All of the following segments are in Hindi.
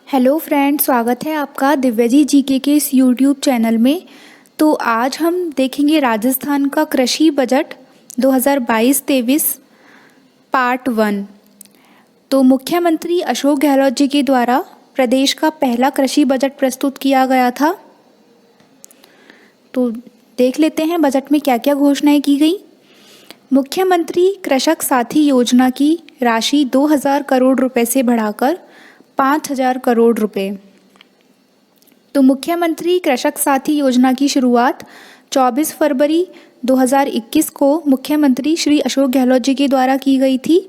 हेलो फ्रेंड, स्वागत है आपका दिव्या जी जीके के इस यूट्यूब चैनल में। तो आज हम देखेंगे राजस्थान का कृषि बजट 2022-23 पार्ट 1। तो मुख्यमंत्री अशोक गहलोत जी के द्वारा प्रदेश का पहला कृषि बजट प्रस्तुत किया गया था। तो देख लेते हैं बजट में क्या क्या घोषणाएं की गई। मुख्यमंत्री कृषक साथी योजना की राशि 2000 करोड़ रुपए से बढ़ाकर 5000 करोड़ रुपए। तो मुख्यमंत्री कृषक साथी योजना की शुरुआत 24 फरवरी 2021 को मुख्यमंत्री श्री अशोक गहलोत जी के द्वारा की गई थी।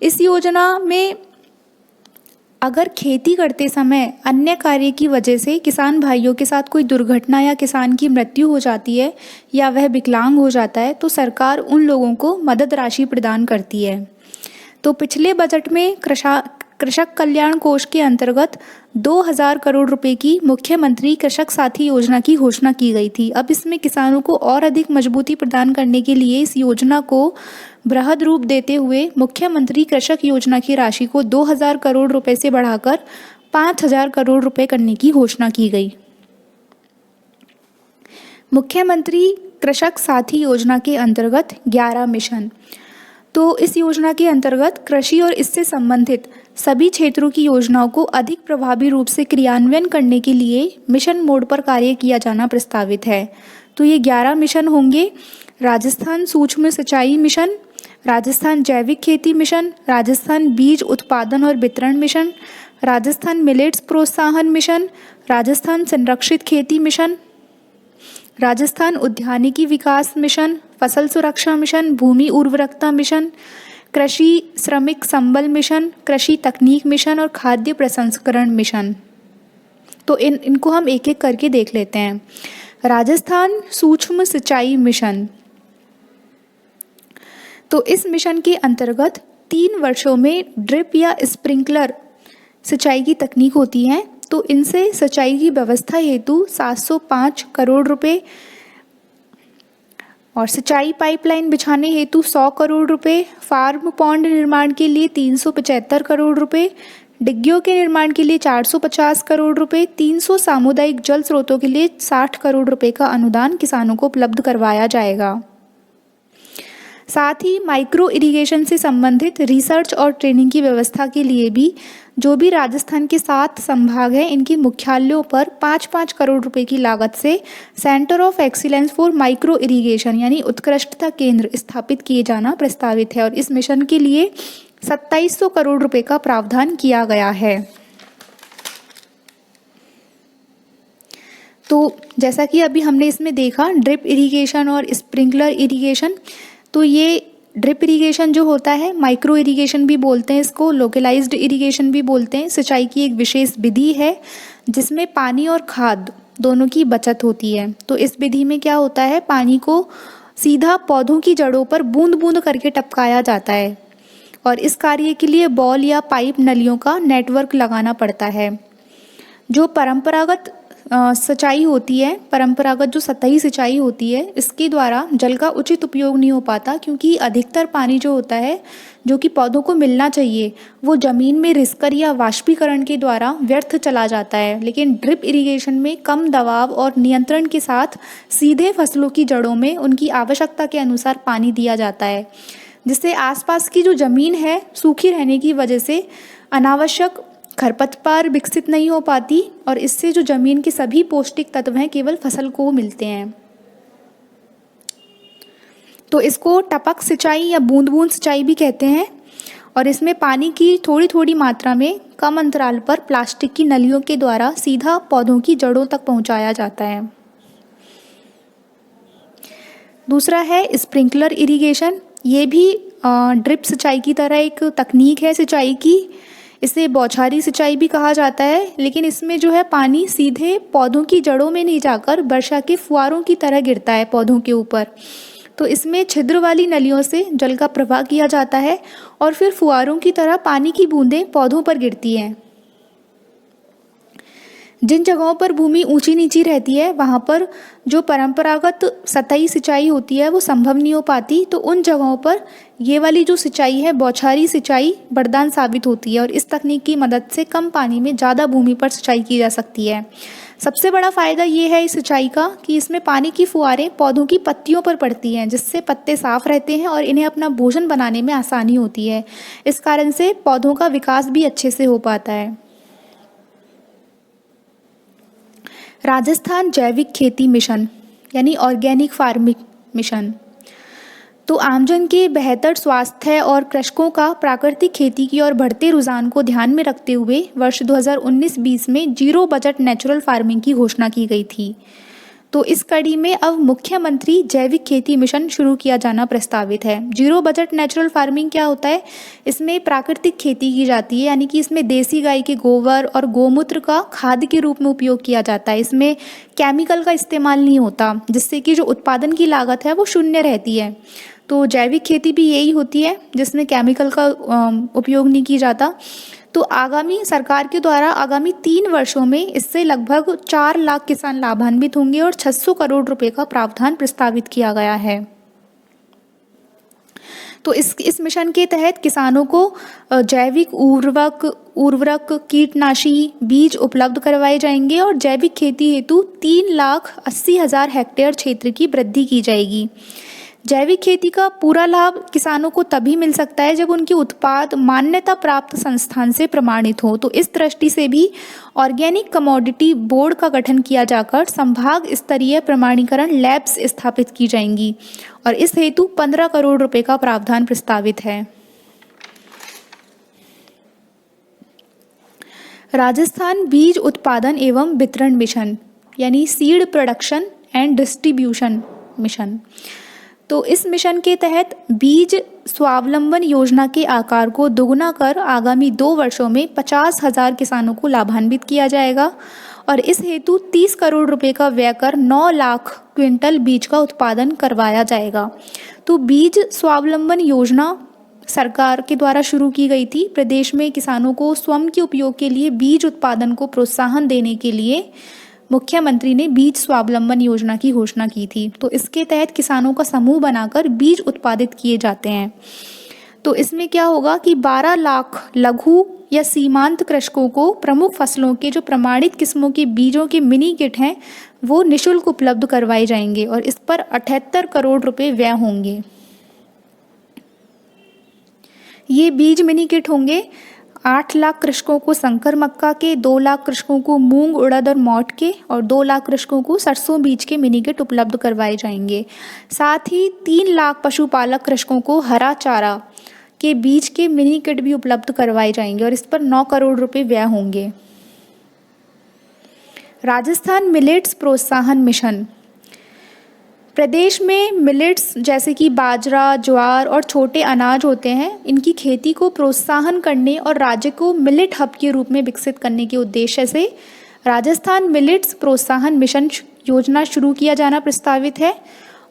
इस योजना में अगर खेती करते समय अन्य कार्य की वजह से किसान भाइयों के साथ कोई दुर्घटना या किसान की मृत्यु हो जाती है या वह विकलांग हो जाता है तो सरकार उन लोगों को मदद राशि प्रदान करती है। तो पिछले बजट में कृषक कल्याण कोष के अंतर्गत 2000 करोड़ रुपए की मुख्यमंत्री कृषक साथी योजना की घोषणा की गई थी। अब इसमें किसानों को और अधिक मजबूती प्रदान करने के लिए इस योजना को बृहद रूप देते हुए मुख्यमंत्री कृषक योजना की राशि को 2000 करोड़ रुपए से बढ़ाकर 5000 करोड़ रुपए करने की घोषणा की गई। मुख्यमंत्री कृषक साथी योजना के अंतर्गत 11 मिशन। तो इस योजना के अंतर्गत कृषि और इससे संबंधित सभी क्षेत्रों की योजनाओं को अधिक प्रभावी रूप से क्रियान्वयन करने के लिए मिशन मोड पर कार्य किया जाना प्रस्तावित है। तो ये 11 मिशन होंगे। राजस्थान सूक्ष्म सिंचाई मिशन, राजस्थान जैविक खेती मिशन, राजस्थान बीज उत्पादन और वितरण मिशन, राजस्थान मिलेट्स प्रोत्साहन मिशन, राजस्थान संरक्षित खेती मिशन, राजस्थान उद्यानिकी विकास मिशन, फसल सुरक्षा मिशन, भूमि उर्वरकता मिशन, कृषि श्रमिक संबल मिशन, कृषि तकनीक मिशन और खाद्य प्रसंस्करण मिशन। तो इनको हम एक एक करके देख लेते हैं। राजस्थान सूक्ष्म सिंचाई मिशन। तो इस मिशन के अंतर्गत 3 वर्षों में ड्रिप या स्प्रिंकलर सिंचाई की तकनीक होती है। तो इनसे सिंचाई की व्यवस्था हेतु 705 करोड़ रुपए और सिंचाई पाइपलाइन बिछाने हेतु 100 करोड़ रुपए, फार्म पॉन्ड निर्माण के लिए 375 करोड़ रुपए, डिग्गियों के निर्माण के लिए 450 करोड़ रुपए, 300 सामुदायिक जल स्रोतों के लिए 60 करोड़ रुपए का अनुदान किसानों को उपलब्ध करवाया जाएगा। साथ ही माइक्रो इरिगेशन से संबंधित रिसर्च और ट्रेनिंग की व्यवस्था के लिए भी जो भी राजस्थान के 7 संभाग हैं इनके मुख्यालयों पर 5-5 करोड़ रुपए की लागत से centre of excellence for micro irrigation यानी उत्कृष्टता केंद्र स्थापित किए जाना प्रस्तावित है और इस मिशन के लिए 2700 करोड़ रुपए का प्रावधान किया गया है। तो जैसा कि अभी हमने इसमें देखा ड्रिप इरिगेशन और स्प्रिंकलर इरिगेशन। तो ये ड्रिप इरिगेशन जो होता है माइक्रो इरिगेशन भी बोलते हैं इसको, लोकलाइज्ड इरिगेशन भी बोलते हैं, सिंचाई की एक विशेष विधि है जिसमें पानी और खाद दोनों की बचत होती है। तो इस विधि में क्या होता है, पानी को सीधा पौधों की जड़ों पर बूंद बूंद करके टपकाया जाता है और इस कार्य के लिए बॉल या पाइप नलियों का नेटवर्क लगाना पड़ता है। जो परंपरागत सिंचाई होती है, परंपरागत जो सतही सिंचाई होती है इसके द्वारा जल का उचित उपयोग नहीं हो पाता क्योंकि अधिकतर पानी जो होता है जो कि पौधों को मिलना चाहिए वो ज़मीन में रिसकर या वाष्पीकरण के द्वारा व्यर्थ चला जाता है। लेकिन ड्रिप इरिगेशन में कम दबाव और नियंत्रण के साथ सीधे फसलों की जड़ों में उनकी आवश्यकता के अनुसार पानी दिया जाता है जिससे आसपास की जो ज़मीन है सूखी रहने की वजह से अनावश्यक खरपतवार विकसित नहीं हो पाती और इससे जो जमीन के सभी पौष्टिक तत्व हैं केवल फसल को मिलते हैं। तो इसको टपक सिंचाई या बूंद बूंद सिंचाई भी कहते हैं और इसमें पानी की थोड़ी थोड़ी मात्रा में कम अंतराल पर प्लास्टिक की नलियों के द्वारा सीधा पौधों की जड़ों तक पहुंचाया जाता है। दूसरा है स्प्रिंकलर इरिगेशन। ये भी ड्रिप सिंचाई की तरह एक तकनीक है सिंचाई की। इसे बौछारी सिंचाई भी कहा जाता है लेकिन इसमें जो है पानी सीधे पौधों की जड़ों में नहीं जाकर वर्षा के फुहारों की तरह गिरता है पौधों के ऊपर। तो इसमें छिद्र वाली नलियों से जल का प्रवाह किया जाता है और फिर फुहारों की तरह पानी की बूंदें पौधों पर गिरती हैं। जिन जगहों पर भूमि ऊंची नीची रहती है वहाँ पर जो परंपरागत सतही सिंचाई होती है वो संभव नहीं हो पाती, तो उन जगहों पर ये वाली जो सिंचाई है बौछारी सिंचाई वरदान साबित होती है और इस तकनीक की मदद से कम पानी में ज़्यादा भूमि पर सिंचाई की जा सकती है। सबसे बड़ा फ़ायदा ये है इस सिंचाई का कि इसमें पानी की फुहारें पौधों की पत्तियों पर पड़ती हैं, जिससे पत्ते साफ रहते हैं और इन्हें अपना भोजन बनाने में आसानी होती है। इस कारण से पौधों का विकास भी अच्छे से हो पाता है। राजस्थान जैविक खेती मिशन यानी ऑर्गेनिक फार्मिंग मिशन, तो आमजन के बेहतर स्वास्थ्य और कृषकों का प्राकृतिक खेती की ओर बढ़ते रुझान को ध्यान में रखते हुए वर्ष 2019-20 में जीरो बजट नेचुरल फार्मिंग की घोषणा की गई थी। तो इस कड़ी में अब मुख्यमंत्री जैविक खेती मिशन शुरू किया जाना प्रस्तावित है। जीरो बजट नेचुरल फार्मिंग क्या होता है? इसमें प्राकृतिक खेती की जाती है, यानी कि इसमें देसी गाय के गोबर और गोमूत्र का खाद के रूप में उपयोग किया जाता है। इसमें केमिकल का इस्तेमाल नहीं होता, जिससे कि जो उत्पादन की लागत है वो शून्य रहती है। तो जैविक खेती भी यही होती है जिसमें केमिकल का उपयोग नहीं किया जाता। तो आगामी सरकार के द्वारा आगामी 3 वर्षों में इससे लगभग 4 लाख किसान लाभान्वित होंगे और 600 करोड़ रुपए का प्रावधान प्रस्तावित किया गया है। तो इस मिशन के तहत किसानों को जैविक उर्वरक कीटनाशी बीज उपलब्ध करवाए जाएंगे और जैविक खेती हेतु 3,80,000 हेक्टेयर क्षेत्र की वृद्धि की जाएगी। जैविक खेती का पूरा लाभ किसानों को तभी मिल सकता है जब उनके उत्पाद मान्यता प्राप्त संस्थान से प्रमाणित हो। तो इस दृष्टि से भी ऑर्गेनिक कमोडिटी बोर्ड का गठन किया जाकर संभाग स्तरीय प्रमाणीकरण लैब्स स्थापित की जाएंगी और इस हेतु 15 करोड़ रुपए का प्रावधान प्रस्तावित है। राजस्थान बीज उत्पादन एवं वितरण मिशन यानी seed production and distribution mission, तो इस मिशन के तहत बीज स्वावलंबन योजना के आकार को दोगुना कर आगामी 2 वर्षों में 50,000 किसानों को लाभान्वित किया जाएगा और इस हेतु 30 करोड़ रुपए का व्यय कर 9 लाख क्विंटल बीज का उत्पादन करवाया जाएगा। तो बीज स्वावलंबन योजना सरकार के द्वारा शुरू की गई थी। प्रदेश में किसानों को स्वयं के उपयोग के लिए बीज उत्पादन को प्रोत्साहन देने के लिए मुख्यमंत्री ने बीज स्वावलंबन योजना की घोषणा की थी। तो इसके तहत किसानों का समूह बनाकर बीज उत्पादित किए जाते हैं। तो इसमें क्या होगा कि 12 लाख लघु या सीमांत कृषकों को प्रमुख फसलों के जो प्रमाणित किस्मों के बीजों के मिनी किट हैं वो निःशुल्क उपलब्ध करवाए जाएंगे और इस पर 78 करोड़ रुपए व्यय होंगे। ये बीज मिनी किट होंगे 8 लाख कृषकों को संकर मक्का के, 2 लाख कृषकों को मूंग उड़द और मोट के और 2 लाख कृषकों को सरसों बीज के मिनी किट उपलब्ध करवाए जाएंगे। साथ ही 3 लाख पशुपालक कृषकों को हरा चारा के बीज के मिनी किट भी उपलब्ध करवाए जाएंगे और इस पर 9 करोड़ रुपए व्यय होंगे। राजस्थान मिलेट्स प्रोत्साहन मिशन, प्रदेश में मिलेट्स जैसे कि बाजरा, ज्वार और छोटे अनाज होते हैं, इनकी खेती को प्रोत्साहन करने और राज्य को मिलेट हब के रूप में विकसित करने के उद्देश्य से राजस्थान मिलेट्स प्रोत्साहन मिशन योजना शुरू किया जाना प्रस्तावित है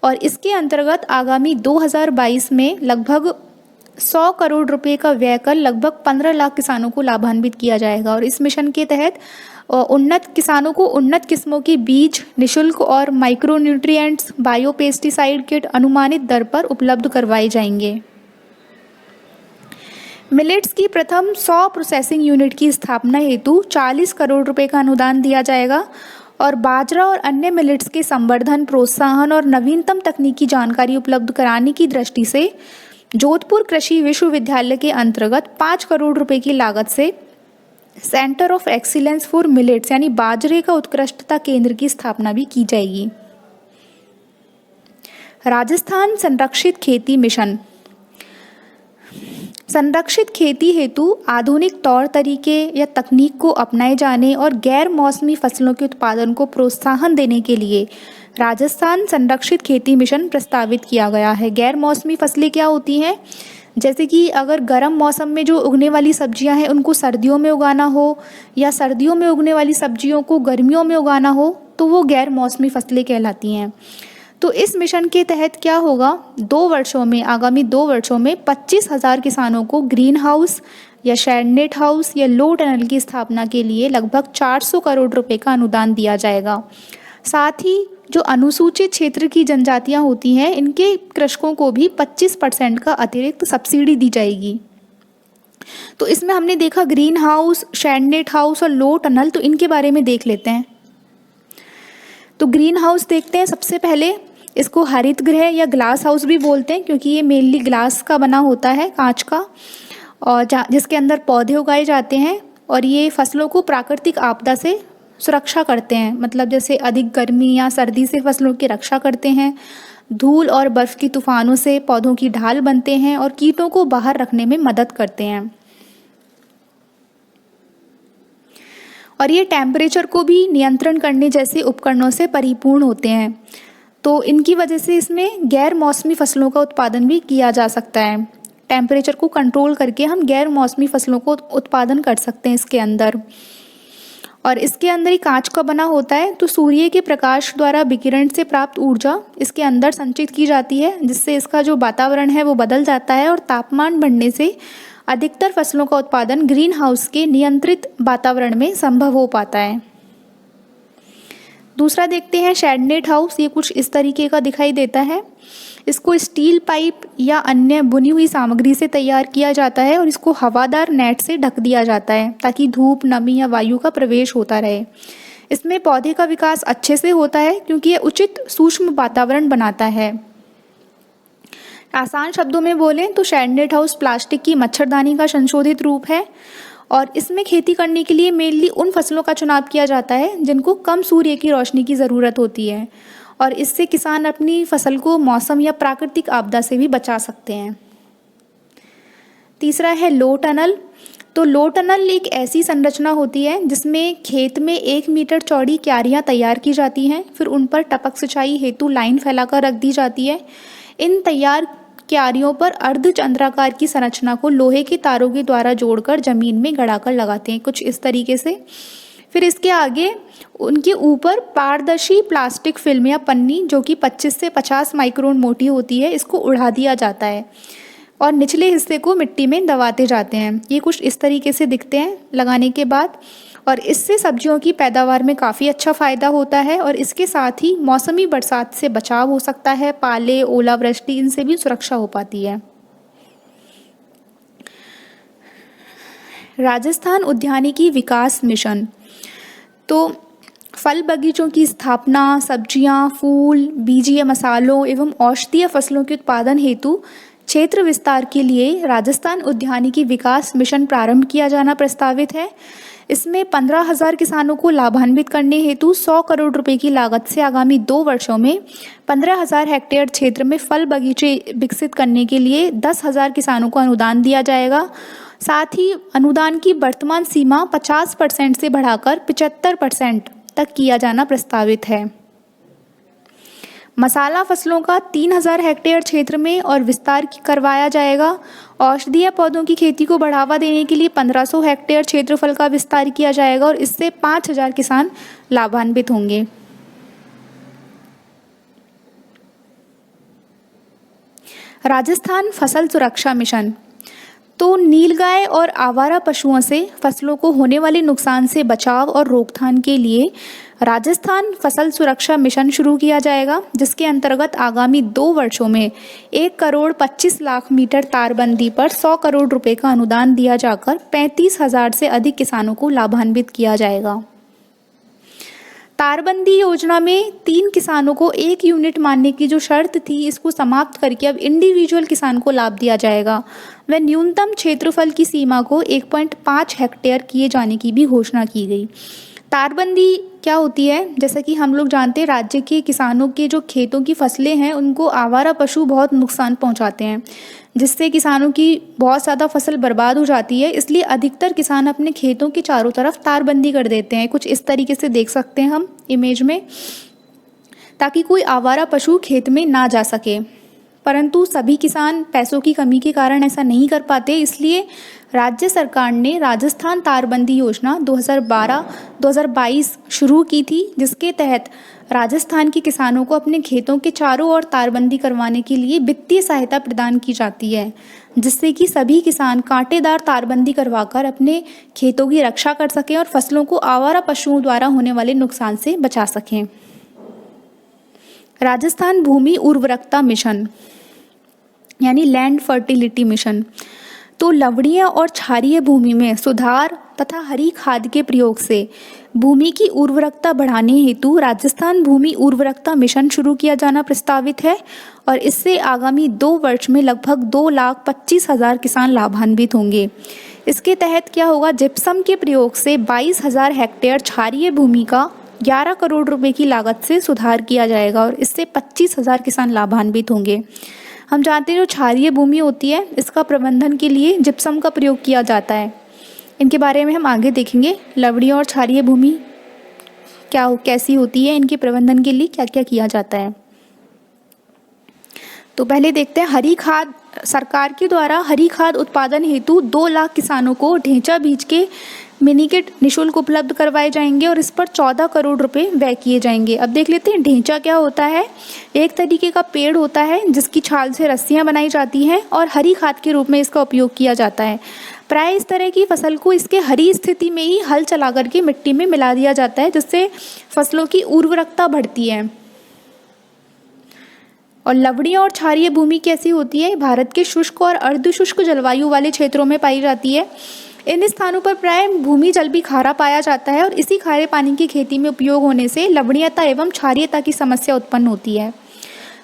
और इसके अंतर्गत आगामी 2022 में लगभग 100 करोड़ रुपए का व्यय कर लगभग 15 लाख किसानों को लाभान्वित किया जाएगा और इस मिशन के तहत किसानों को उन्नत किस्मों के बीज निःशुल्क और माइक्रोन्यूट्रिएंट्स, बायोपेस्टिसाइड किट अनुमानित दर पर उपलब्ध करवाए जाएंगे। मिलेट्स की प्रथम 100 प्रोसेसिंग यूनिट की स्थापना हेतु 40 करोड़ रुपए का अनुदान दिया जाएगा और बाजरा और अन्य मिलेट्स के संवर्धन, प्रोत्साहन और नवीनतम तकनीकी जानकारी उपलब्ध कराने की दृष्टि से जोधपुर कृषि विश्वविद्यालय के अंतर्गत 5 करोड़ रुपए की लागत से centre of excellence for millets यानी बाजरे का उत्कृष्टता केंद्र की स्थापना भी की जाएगी। राजस्थान संरक्षित खेती मिशन, संरक्षित खेती हेतु आधुनिक तौर तरीके या तकनीक को अपनाए जाने और गैर मौसमी फसलों के उत्पादन को प्रोत्साहन देने के लिए राजस्थान संरक्षित खेती मिशन प्रस्तावित किया गया है। गैर मौसमी फसलें क्या होती हैं? जैसे कि अगर गर्म मौसम में जो उगने वाली सब्जियां हैं उनको सर्दियों में उगाना हो या सर्दियों में उगने वाली सब्जियों को गर्मियों में उगाना हो तो वो गैर मौसमी फसलें कहलाती हैं। तो इस मिशन के तहत क्या होगा, आगामी 2 वर्षों में 25,000 किसानों को ग्रीन हाउस, या शेडनेट हाउस या लो टनल की स्थापना के लिए लगभग 400 करोड़ रुपए का अनुदान दिया जाएगा। साथ ही जो अनुसूचित क्षेत्र की जनजातियां होती हैं, इनके कृषकों को भी 25% का अतिरिक्त सब्सिडी दी जाएगी। तो इसमें हमने देखा ग्रीन हाउस, शेडनेट हाउस और लो टनल, तो इनके बारे में देख लेते हैं। तो ग्रीन हाउस देखते हैं। सबसे पहले इसको हरित गृह या ग्लास हाउस भी बोलते हैं, क्योंकि ये मेनली ग्लास का बना होता है, कांच का, और जिसके अंदर पौधे उगाए जाते हैं और ये फसलों को प्राकृतिक आपदा से सुरक्षा करते हैं। मतलब जैसे अधिक गर्मी या सर्दी से फसलों की रक्षा करते हैं, धूल और बर्फ़ की तूफानों से पौधों की ढाल बनते हैं और कीटों को बाहर रखने में मदद करते हैं। और ये टेम्परेचर को भी नियंत्रण करने जैसे उपकरणों से परिपूर्ण होते हैं। तो इनकी वजह से इसमें गैर मौसमी फसलों का उत्पादन भी किया जा सकता है। टेम्परेचर को कंट्रोल करके हम गैर मौसमी फसलों को उत्पादन कर सकते हैं इसके अंदर। और इसके अंदर ही कांच का बना होता है, तो सूर्य के प्रकाश द्वारा विकिरण से प्राप्त ऊर्जा इसके अंदर संचित की जाती है, जिससे इसका जो वातावरण है वो बदल जाता है और तापमान बढ़ने से अधिकतर फसलों का उत्पादन ग्रीन हाउस के नियंत्रित वातावरण में संभव हो पाता है। दूसरा देखते हैं शेडनेट हाउस। ये कुछ इस तरीके का दिखाई देता है। इसको स्टील पाइप या अन्य बुनी हुई सामग्री से तैयार किया जाता है और इसको हवादार नेट से ढक दिया जाता है ताकि धूप, नमी या वायु का प्रवेश होता रहे। इसमें पौधे का विकास अच्छे से होता है क्योंकि यह उचित सूक्ष्म वातावरण बनाता है। आसान शब्दों में बोलें तो शेडनेट हाउस प्लास्टिक की मच्छरदानी का संशोधित रूप है और इसमें खेती करने के लिए मेनली उन फसलों का चुनाव किया जाता है जिनको कम सूर्य की रोशनी की ज़रूरत होती है और इससे किसान अपनी फसल को मौसम या प्राकृतिक आपदा से भी बचा सकते हैं। तीसरा है लो टनल। तो लो टनल एक ऐसी संरचना होती है जिसमें खेत में 1 मीटर चौड़ी क्यारियाँ तैयार की जाती हैं, फिर उन पर टपक सिंचाई हेतु लाइन फैलाकर रख दी जाती है। इन तैयार क्यारियों पर अर्धचंद्राकार की संरचना को लोहे के तारों के द्वारा जोड़कर जमीन में गड़ाकर लगाते हैं, कुछ इस तरीके से। फिर इसके आगे उनके ऊपर पारदर्शी प्लास्टिक फिल्म या पन्नी जो कि 25 से 50 माइक्रोन मोटी होती है, इसको उड़ा दिया जाता है और निचले हिस्से को मिट्टी में दबाते जाते हैं। ये कुछ इस तरीके से दिखते हैं लगाने के बाद और इससे सब्जियों की पैदावार में काफ़ी अच्छा फ़ायदा होता है और इसके साथ ही मौसमी बरसात से बचाव हो सकता है, पाले, ओलावृष्टि, इनसे भी सुरक्षा हो पाती है। राजस्थान उद्यानिकी विकास मिशन। तो फल बगीचों की स्थापना, सब्जियां, फूल, बीजीय मसालों एवं औषधीय फसलों के उत्पादन हेतु क्षेत्र विस्तार के लिए राजस्थान उद्यानिकी विकास मिशन प्रारंभ किया जाना प्रस्तावित है। इसमें 15,000 किसानों को लाभान्वित करने हेतु 100 करोड़ रुपए की लागत से आगामी 2 वर्षों में 15,000 हेक्टेयर क्षेत्र में फल बगीचे विकसित करने के लिए 10,000 किसानों को अनुदान दिया जाएगा। साथ ही अनुदान की वर्तमान सीमा 50% से बढ़ाकर 75% तक किया जाना प्रस्तावित है। मसाला फसलों का 3,000 हेक्टेयर क्षेत्र में और विस्तार करवाया जाएगा। औषधीय पौधों की खेती को बढ़ावा देने के लिए 1,500 हेक्टेयर क्षेत्रफल का विस्तार किया जाएगा और इससे 5,000 किसान लाभान्वित होंगे। राजस्थान फसल सुरक्षा मिशन। तो नीलगाय और आवारा पशुओं से फसलों को होने वाले नुकसान से बचाव और रोकथाम के लिए राजस्थान फसल सुरक्षा मिशन शुरू किया जाएगा, जिसके अंतर्गत आगामी 2 वर्षों में 1 करोड़ 25 लाख मीटर तारबंदी पर 100 करोड़ रुपए का अनुदान दिया जाकर 35,000 से अधिक किसानों को लाभान्वित किया जाएगा। तारबंदी योजना में 3 किसानों को 1 यूनिट मानने की जो शर्त थी, इसको समाप्त करके अब इंडिविजुअल किसान को लाभ दिया जाएगा। वह न्यूनतम क्षेत्रफल की सीमा को 1.5 हेक्टेयर किए जाने की भी घोषणा की गई। तारबंदी क्या होती है, जैसा कि हम लोग जानते हैं, राज्य के किसानों के जो खेतों की फसलें हैं उनको आवारा पशु बहुत नुकसान पहुंचाते हैं, जिससे किसानों की बहुत ज़्यादा फसल बर्बाद हो जाती है। इसलिए अधिकतर किसान अपने खेतों के चारों तरफ तारबंदी कर देते हैं, कुछ इस तरीके से देख सकते हैं हम इमेज में, ताकि कोई आवारा पशु खेत में ना जा सके। परंतु सभी किसान पैसों की कमी के कारण ऐसा नहीं कर पाते, इसलिए राज्य सरकार ने राजस्थान तारबंदी योजना 2012-2022 शुरू की थी, जिसके तहत राजस्थान के किसानों को अपने खेतों के चारों ओर तारबंदी करवाने के लिए वित्तीय सहायता प्रदान की जाती है, जिससे कि सभी किसान कांटेदार तारबंदी करवाकर अपने खेतों की रक्षा कर सकें और फसलों को आवारा पशुओं द्वारा होने वाले नुकसान से बचा सकें। राजस्थान भूमि उर्वरकता मिशन यानी लैंड फर्टिलिटी मिशन। तो लवणीय और क्षारीय भूमि में सुधार तथा हरी खाद के प्रयोग से भूमि की उर्वरकता बढ़ाने हेतु राजस्थान भूमि उर्वरकता मिशन शुरू किया जाना प्रस्तावित है और इससे आगामी 2 वर्ष में लगभग 2,25,000 किसान लाभान्वित होंगे। इसके तहत क्या होगा, जिप्सम के प्रयोग से 22,000 हेक्टेयर क्षारीय भूमि का 11 करोड़ रुपए की लागत से सुधार किया जाएगा और इससे 25,000 किसान लाभान्वित होंगे। हम जानते हैं जो क्षारीय भूमि होती है इसका प्रबंधन के लिए जिप्सम का प्रयोग किया जाता है। इनके बारे में हम आगे देखेंगे। लवणीय और क्षारीय भूमि कैसी होती है, इनके प्रबंधन के लिए क्या क्या किया जाता है। तो पहले देखते हैं हरी खाद। सरकार के द्वारा हरी खाद उत्पादन हेतु 2 लाख किसानों को ढेंचा बीज के मिनी किट निःशुल्क उपलब्ध करवाए जाएंगे और इस पर 14 करोड़ रुपए व्यय किए जाएंगे। अब देख लेते हैं ढेंचा क्या होता है। एक तरीके का पेड़ होता है जिसकी छाल से रस्सियां बनाई जाती हैं और हरी खाद के रूप में इसका उपयोग किया जाता है। प्राय इस तरह की फसल को इसके हरी स्थिति में ही हल चला करके मिट्टी में मिला दिया जाता है, जिससे फसलों की उर्वरकता बढ़ती है। और लवणीय और क्षारीय भूमि कैसी होती है, भारत के शुष्क और अर्धशुष्क जलवायु वाले क्षेत्रों में पाई जाती है। इन स्थानों पर प्राय भूमि जल भी खारा पाया जाता है और इसी खारे पानी की खेती में उपयोग होने से लवणीयता एवं क्षारीयता की समस्या उत्पन्न होती है।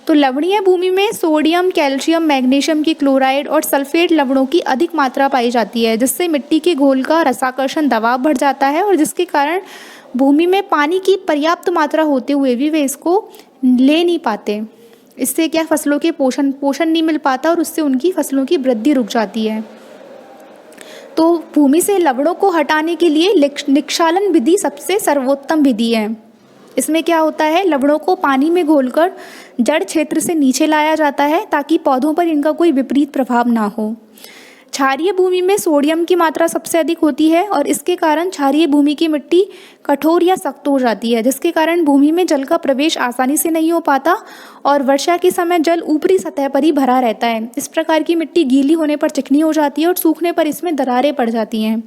तो लवणीय भूमि में सोडियम, कैल्शियम, मैग्नीशियम की क्लोराइड और सल्फेट लवणों की अधिक मात्रा पाई जाती है, जिससे मिट्टी के घोल का रसाकर्षण दबाव बढ़ जाता है और जिसके कारण भूमि में पानी की पर्याप्त मात्रा होते हुए भी वे इसको ले नहीं पाते। इससे क्या फसलों के पोषण नहीं मिल पाता और उससे उनकी फसलों की वृद्धि रुक जाती है। तो भूमि से लवणों को हटाने के लिए निक्षालन विधि सबसे सर्वोत्तम विधि है। इसमें क्या होता है, लवणों को पानी में घोलकर जड़ क्षेत्र से नीचे लाया जाता है ताकि पौधों पर इनका कोई विपरीत प्रभाव ना हो। क्षारीय भूमि में सोडियम की मात्रा सबसे अधिक होती है और इसके कारण क्षारीय भूमि की मिट्टी कठोर या सख्त हो जाती है, जिसके कारण भूमि में जल का प्रवेश आसानी से नहीं हो पाता और वर्षा के समय जल ऊपरी सतह पर ही भरा रहता है। इस प्रकार की मिट्टी गीली होने पर चिकनी हो जाती है और सूखने पर इसमें दरारें पड़ जाती हैं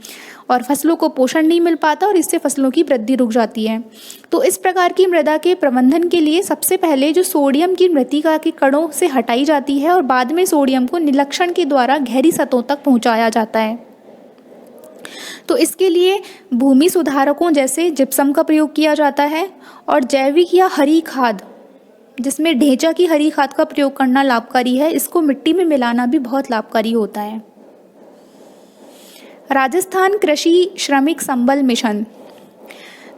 और फसलों को पोषण नहीं मिल पाता और इससे फसलों की वृद्धि रुक जाती है। तो इस प्रकार की मृदा के प्रबंधन के लिए सबसे पहले जो सोडियम की मृत्तिका के कणों से हटाई जाती है और बाद में सोडियम को निलक्षण के द्वारा गहरी सतहों तक पहुंचाया जाता है। तो इसके लिए भूमि सुधारकों जैसे जिप्सम का प्रयोग किया जाता है और जैविक या हरी खाद, जिसमें ढेंचा की हरी खाद का प्रयोग करना लाभकारी है। इसको मिट्टी में मिलाना भी बहुत लाभकारी होता है। राजस्थान कृषि श्रमिक संबल मिशन।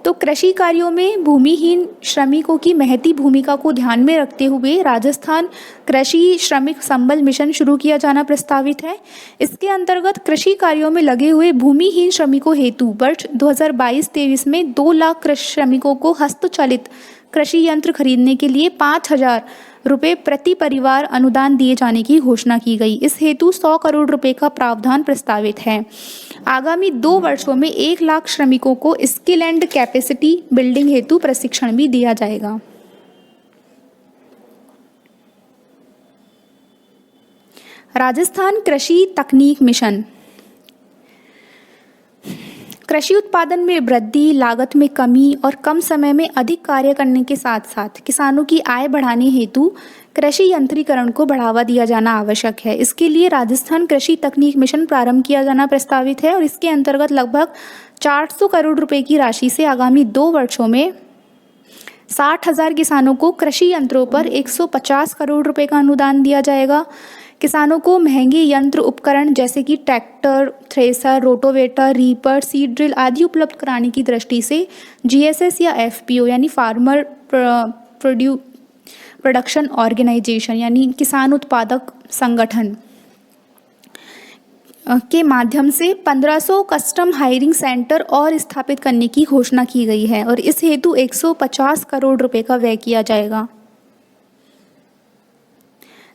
तो कृषि कार्यों में भूमिहीन श्रमिकों की महती भूमिका को ध्यान में रखते हुए राजस्थान कृषि श्रमिक संबल मिशन शुरू किया जाना प्रस्तावित है। इसके अंतर्गत कृषि कार्यों में लगे हुए भूमिहीन श्रमिकों हेतु वर्ष 2022-23 में 2 लाख कृषि श्रमिकों को हस्तचलित कृषि यंत्र खरीदने के लिए 5,000 रुपये प्रति परिवार अनुदान दिए जाने की घोषणा की गई। इस हेतु 100 करोड़ रुपए का प्रावधान प्रस्तावित है। आगामी 2 वर्षों में 1 लाख श्रमिकों को स्किल एंड कैपेसिटी बिल्डिंग हेतु प्रशिक्षण भी दिया जाएगा। राजस्थान कृषि तकनीक मिशन। कृषि उत्पादन में वृद्धि, लागत में कमी और कम समय में अधिक कार्य करने के साथ साथ किसानों की आय बढ़ाने हेतु कृषि यंत्रीकरण को बढ़ावा दिया जाना आवश्यक है। इसके लिए राजस्थान कृषि तकनीक मिशन प्रारंभ किया जाना प्रस्तावित है और इसके अंतर्गत लगभग 400 करोड़ रुपए की राशि से आगामी 2 वर्षों में 60,000 किसानों को कृषि यंत्रों पर 150 करोड़ रुपए का अनुदान दिया जाएगा। किसानों को महंगे यंत्र उपकरण जैसे कि tractor, thresher, rotavator, reaper, seed drill आदि उपलब्ध कराने की दृष्टि से जीएसएस या एफपीओ यानी फार्मर प्रोडक्शन ऑर्गेनाइजेशन यानी किसान उत्पादक संगठन के माध्यम से 1500 कस्टम हायरिंग सेंटर और स्थापित करने की घोषणा की गई है और इस हेतु 150 करोड़ रुपए का व्यय किया जाएगा।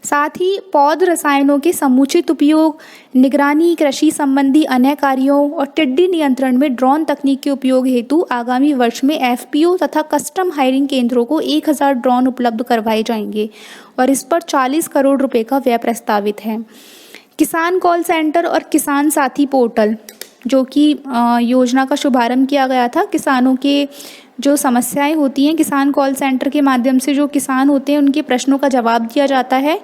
साथ ही पौध रसायनों के समुचित उपयोग, निगरानी, कृषि संबंधी अन्य कार्यों और टिड्डी नियंत्रण में ड्रोन तकनीक के उपयोग हेतु आगामी वर्ष में एफपीओ तथा कस्टम हायरिंग केंद्रों को 1000 ड्रोन उपलब्ध करवाए जाएंगे और इस पर 40 करोड़ रुपए का व्यय प्रस्तावित है। किसान कॉल सेंटर और किसान साथी पोर्टल, जो कि योजना का शुभारंभ किया गया था। किसानों के जो समस्याएं होती हैं, किसान कॉल सेंटर के माध्यम से जो किसान होते हैं उनके प्रश्नों का जवाब दिया जाता है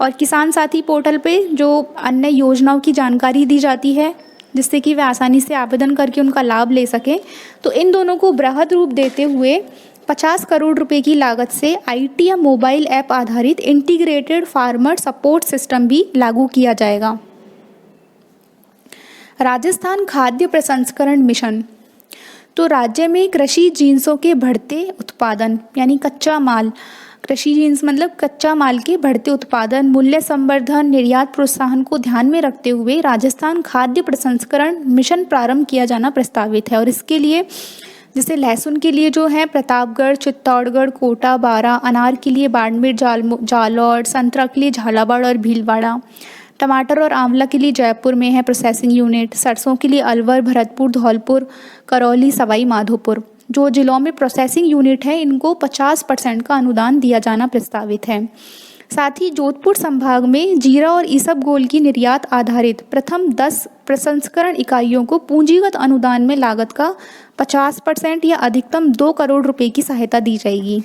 और किसान साथी पोर्टल पे जो अन्य योजनाओं की जानकारी दी जाती है जिससे कि वे आसानी से आवेदन करके उनका लाभ ले सकें। तो इन दोनों को बृहद रूप देते हुए 50 करोड़ रुपए की लागत से आईटी या मोबाइल ऐप आधारित इंटीग्रेटेड फार्मर सपोर्ट सिस्टम भी लागू किया जाएगा। राजस्थान खाद्य प्रसंस्करण मिशन, तो राज्य में कृषि जिन्सों के बढ़ते उत्पादन यानी कच्चा माल, कृषि जिन्स मतलब कच्चा माल के बढ़ते उत्पादन, मूल्य संवर्धन, निर्यात प्रोत्साहन को ध्यान में रखते हुए राजस्थान खाद्य प्रसंस्करण मिशन प्रारंभ किया जाना प्रस्तावित है। और इसके लिए जैसे लहसुन के लिए जो है प्रतापगढ़, चित्तौड़गढ़, कोटा, बारां, अनार के लिए बाड़मेर, जालौर, संतरा के लिए झालावाड़ और भीलवाड़ा, टमाटर और आंवला के लिए जयपुर में है प्रोसेसिंग यूनिट, सरसों के लिए अलवर, भरतपुर, धौलपुर, करौली, सवाई माधोपुर। जो जिलों में प्रोसेसिंग यूनिट है इनको 50% का अनुदान दिया जाना प्रस्तावित है। साथ ही जोधपुर संभाग में जीरा और ईसबगोल की निर्यात आधारित प्रथम 10 प्रसंस्करण इकाइयों को पूंजीगत अनुदान में लागत का 50% या अधिकतम 2 करोड़ रुपए की सहायता दी जाएगी।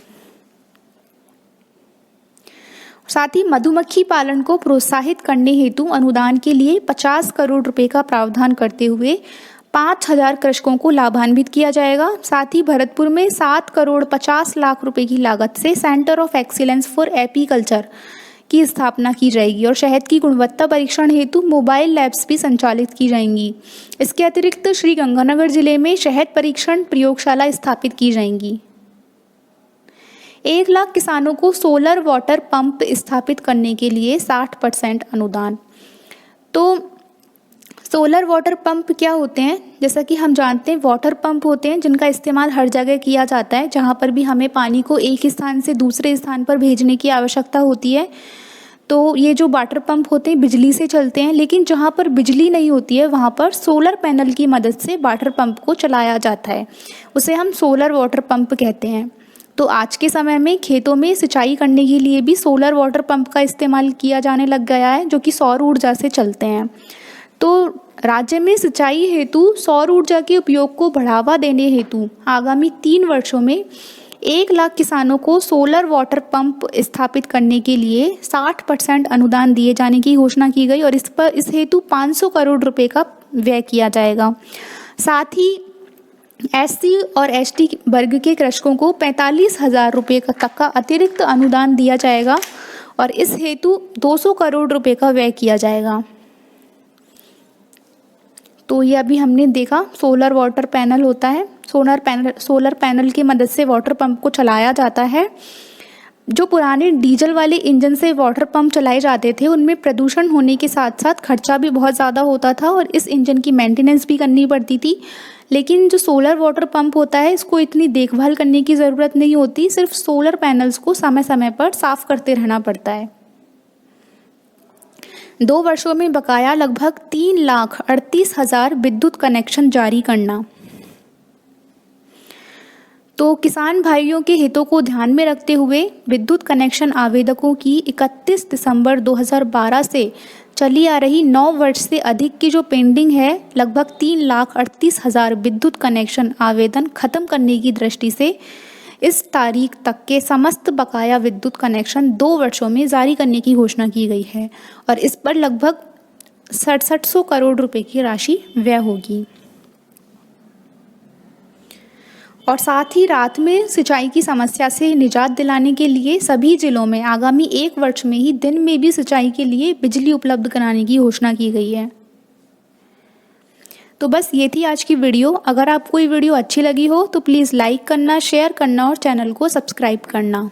साथ ही मधुमक्खी पालन को प्रोत्साहित करने हेतु अनुदान के लिए 50 करोड़ रुपए का प्रावधान करते हुए 5000 कृषकों को लाभान्वित किया जाएगा। साथ ही भरतपुर में 7 करोड़ 50 लाख रुपए की लागत से centre of excellence for apiculture की स्थापना की जाएगी और शहद की गुणवत्ता परीक्षण हेतु मोबाइल लैब्स भी संचालित की जाएंगी। इसके अतिरिक्त श्री गंगानगर जिले में शहद परीक्षण प्रयोगशाला स्थापित की जाएंगी। 1 लाख किसानों को सोलर वाटर पंप स्थापित करने के लिए 60% अनुदान। तो सोलर वाटर पंप क्या होते हैं? जैसा कि हम जानते हैं वाटर पंप होते हैं जिनका इस्तेमाल हर जगह किया जाता है जहाँ पर भी हमें पानी को एक स्थान से दूसरे स्थान पर भेजने की आवश्यकता होती है। तो ये जो वाटर पंप होते हैं बिजली से चलते हैं, लेकिन जहाँ पर बिजली नहीं होती है वहाँ पर सोलर पैनल की मदद से वाटर पंप को चलाया जाता है, उसे हम सोलर वाटर पंप कहते हैं। तो आज के समय में खेतों में सिंचाई करने के लिए भी सोलर वाटर पंप का इस्तेमाल किया जाने लग गया है जो कि सौर ऊर्जा से चलते हैं। तो राज्य में सिंचाई हेतु सौर ऊर्जा के उपयोग को बढ़ावा देने हेतु आगामी 3 वर्षों में 1 लाख किसानों को सोलर वाटर पंप स्थापित करने के लिए 60% अनुदान दिए जाने की घोषणा की गई और इस हेतु 500 करोड़ रुपए का व्यय किया जाएगा। साथ ही एससी और एसटी वर्ग के कृषकों को 45,000 रुपये तक का अतिरिक्त अनुदान दिया जाएगा और इस हेतु 200 करोड़ रुपए का व्यय किया जाएगा। तो ये अभी हमने देखा सोलर वाटर पैनल होता है। सोलर पैनल की मदद से वाटर पंप को चलाया जाता है। जो पुराने डीजल वाले इंजन से वाटर पंप चलाए जाते थे उनमें प्रदूषण होने के साथ साथ खर्चा भी बहुत ज़्यादा होता था और इस इंजन की मेंटेनेंस भी करनी पड़ती थी। लेकिन जो सोलर वाटर पंप होता है इसको इतनी देखभाल करने की ज़रूरत नहीं होती, सिर्फ सोलर पैनल्स को समय समय पर साफ करते रहना पड़ता है। 2 वर्षों में बकाया लगभग 3,38,000 विद्युत कनेक्शन जारी करना। तो किसान भाइयों के हितों को ध्यान में रखते हुए विद्युत कनेक्शन आवेदकों की 31 दिसंबर 2012 से चली आ रही 9 वर्ष से अधिक की जो पेंडिंग है लगभग 3,38,000 विद्युत कनेक्शन आवेदन खत्म करने की दृष्टि से इस तारीख तक के समस्त बकाया विद्युत कनेक्शन 2 वर्षों में जारी करने की घोषणा की गई है और इस पर लगभग 6700 करोड़ रुपए की राशि व्यय होगी। और साथ ही रात में सिंचाई की समस्या से निजात दिलाने के लिए सभी जिलों में आगामी 1 वर्ष में ही दिन में भी सिंचाई के लिए बिजली उपलब्ध कराने की घोषणा की गई है। तो बस ये थी आज की वीडियो। अगर आपको ये वीडियो अच्छी लगी हो तो प्लीज़ लाइक करना, शेयर करना और चैनल को सब्सक्राइब करना।